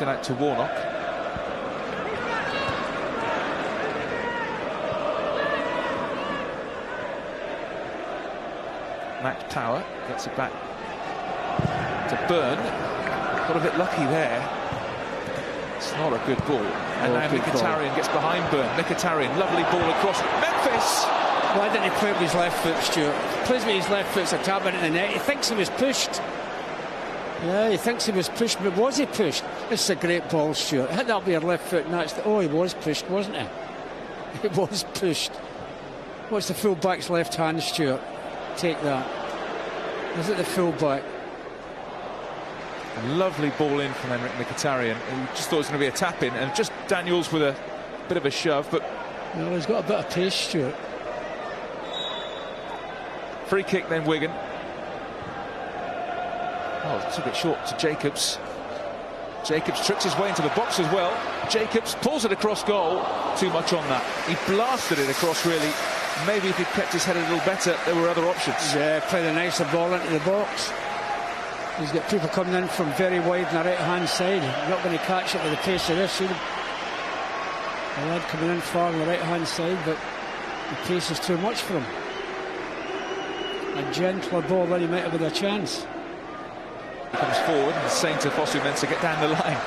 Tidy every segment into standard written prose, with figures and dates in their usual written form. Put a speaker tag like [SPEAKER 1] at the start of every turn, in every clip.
[SPEAKER 1] Out to Warnock. Matt Power gets it back to Byrne. Got a bit lucky there. It's not a good ball. And now Mkhitaryan gets behind Byrne. Mkhitaryan, lovely ball across. Memphis!
[SPEAKER 2] Why didn't he play with his left foot, Stuart? He plays with his left foot, it's a tap into the net. He thinks he was pushed. Yeah, he thinks he was pushed, but was he pushed? This is a great ball, Stuart. Hit that with your left foot, and that's oh, he was pushed, wasn't he? He was pushed. What's the full-back's left hand, Stuart? Take that. Is it the full-back?
[SPEAKER 1] Lovely ball in from Henrik Mkhitaryan. He just thought it was going to be a tap-in, and just Daniels with a bit of a shove, but...
[SPEAKER 2] Well, he's got a bit of pace, Stuart.
[SPEAKER 1] Free kick then, Wigan. Oh, took it short to Jacobs. Jacobs tricks his way into the box as well. Jacobs pulls it across goal. Too much on that. He blasted it across, really. Maybe if he'd kept his head a little better, there were other options. Yeah,
[SPEAKER 2] played a nicer ball into the box. He's got people coming in from very wide on the right-hand side. Not going to catch it with the pace of this. The lad coming in far on the right-hand side, but the pace is too much for him. A gentler ball, then he might have had a chance.
[SPEAKER 1] He comes forward and saying to Fosu-Mensah, get down the line.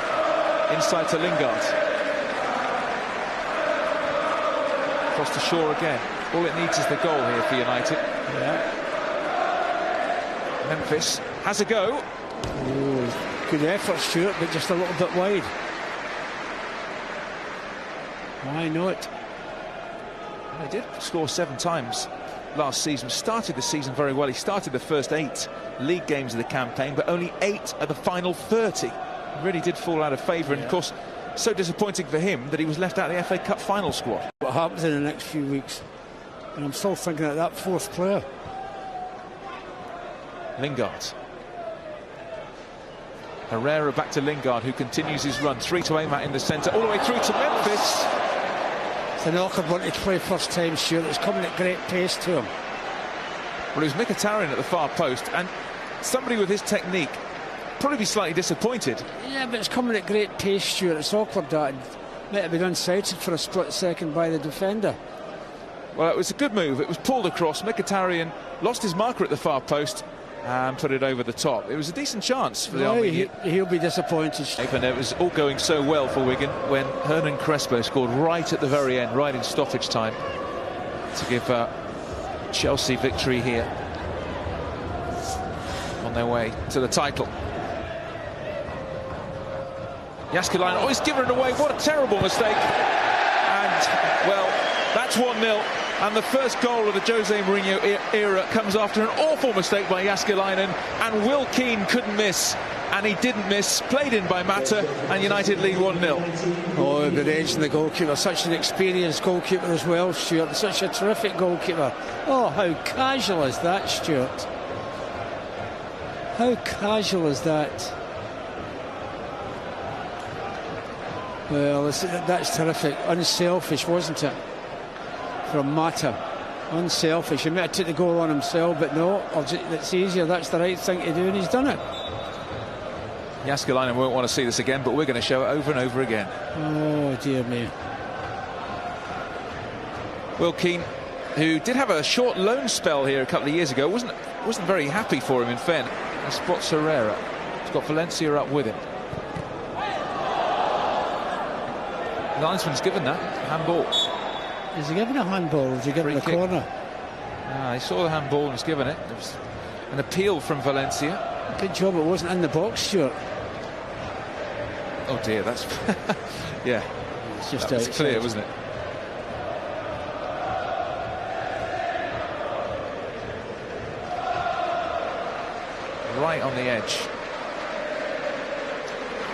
[SPEAKER 1] Inside to Lingard. Across to Shaw again. All it needs is the goal here for United.
[SPEAKER 2] Yeah.
[SPEAKER 1] Memphis has a go.
[SPEAKER 2] Ooh, good effort, Stuart, but just a little bit wide. Why not?
[SPEAKER 1] Well, he did score 7 times last season. Started the season very well. He started the first 8 league games of the campaign, but only 8 of the final 30. He really did fall out of favour, and of course, so disappointing for him that he was left out of the FA Cup final squad.
[SPEAKER 2] What happens in the next few weeks? And I'm still thinking of that 4th player. Lingard.
[SPEAKER 1] Herrera back to Lingard, who continues his run. 3 to aim at in the centre, all the way through to Memphis.
[SPEAKER 2] It's an awkward one to play first time, Stuart. It's coming at great pace to him.
[SPEAKER 1] Well, it was Mkhitaryan at the far post, and somebody with his technique probably be slightly disappointed.
[SPEAKER 2] Yeah, but it's coming at great pace, Stuart. It's awkward that. Might have been unsighted for a split second by the defender.
[SPEAKER 1] Well, it was a good move. It was pulled across. Mkhitaryan lost his marker at the far post and put it over the top. It was a decent chance for the Army.
[SPEAKER 2] He'll be disappointed.
[SPEAKER 1] And it was all going so well for Wigan when Hernan Crespo scored right at the very end, right in stoppage time, to give Chelsea victory here on their way to the title. Jääskeläinen, oh, he's given it away. What a terrible mistake. And, well, that's 1-0. And the first goal of the Jose Mourinho era comes after an awful mistake by Jääskeläinen, and Will Keane couldn't miss, and he didn't miss. Played in by Mata, and United lead 1-0.
[SPEAKER 2] Oh, the edge and the goalkeeper, such an experienced goalkeeper as well, Stuart. Such a terrific goalkeeper. Oh, how casual is that, Stuart? How casual is that? Well, that's terrific. Unselfish, wasn't it? From Mata. Unselfish. He might have took the goal on himself, but no, it's easier. That's the right thing to do, and he's done it.
[SPEAKER 1] Jääskeläinen won't want to see this again, but we're going to show it over and over again.
[SPEAKER 2] Oh, dear me.
[SPEAKER 1] Will Keane, who did have a short loan spell here a couple of years ago, wasn't very happy for him, in fairness. He spots Herrera. He's got Valencia up with him. The linesman's given that handball.
[SPEAKER 2] Is he giving a handball, or is he giving a corner?
[SPEAKER 1] He saw the handball and was given it. It was an appeal from Valencia.
[SPEAKER 2] Good job it wasn't in the box, Stuart.
[SPEAKER 1] Oh dear, that's... yeah,
[SPEAKER 2] it's just
[SPEAKER 1] that was clear, wasn't it? Right on the edge.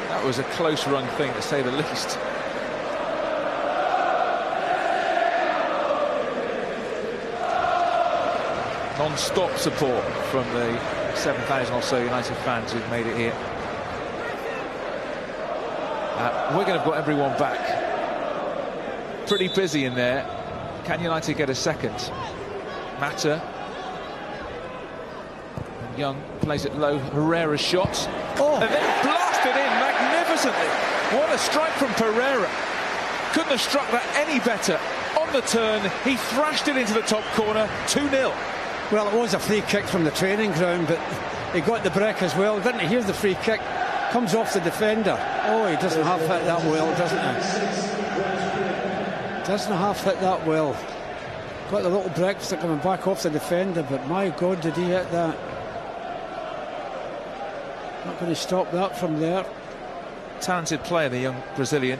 [SPEAKER 1] That was a close run thing, to say the least. Non-stop support from the 7,000 or so United fans who've made it here. Wigan have got everyone back. Pretty busy in there. Can United get a second? Mata. Young plays it low. Herrera's shot.
[SPEAKER 2] Oh.
[SPEAKER 1] And then blasted in. Magnificent magnificently. What a strike from Pereira. Couldn't have struck that any better. On the turn, he thrashed it into the top corner, 2-0.
[SPEAKER 2] Well, it was a free kick from the training ground, but he got the break as well, didn't he? Here's the free kick. Comes off the defender. Oh, he doesn't half hit that well, doesn't he? Doesn't half hit that well. Got the little breakfast coming back off the defender, but my God, did he hit that? Not going to stop that from there.
[SPEAKER 1] Talented player, the young Brazilian,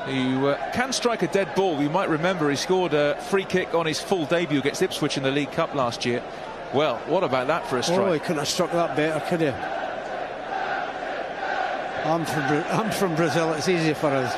[SPEAKER 1] who can strike a dead ball. You might remember he scored a free kick on his full debut against Ipswich in the League Cup last year. Well, what about that for a strike?
[SPEAKER 2] Oh, he couldn't have struck that better, could he? I'm from Brazil, it's easy for us.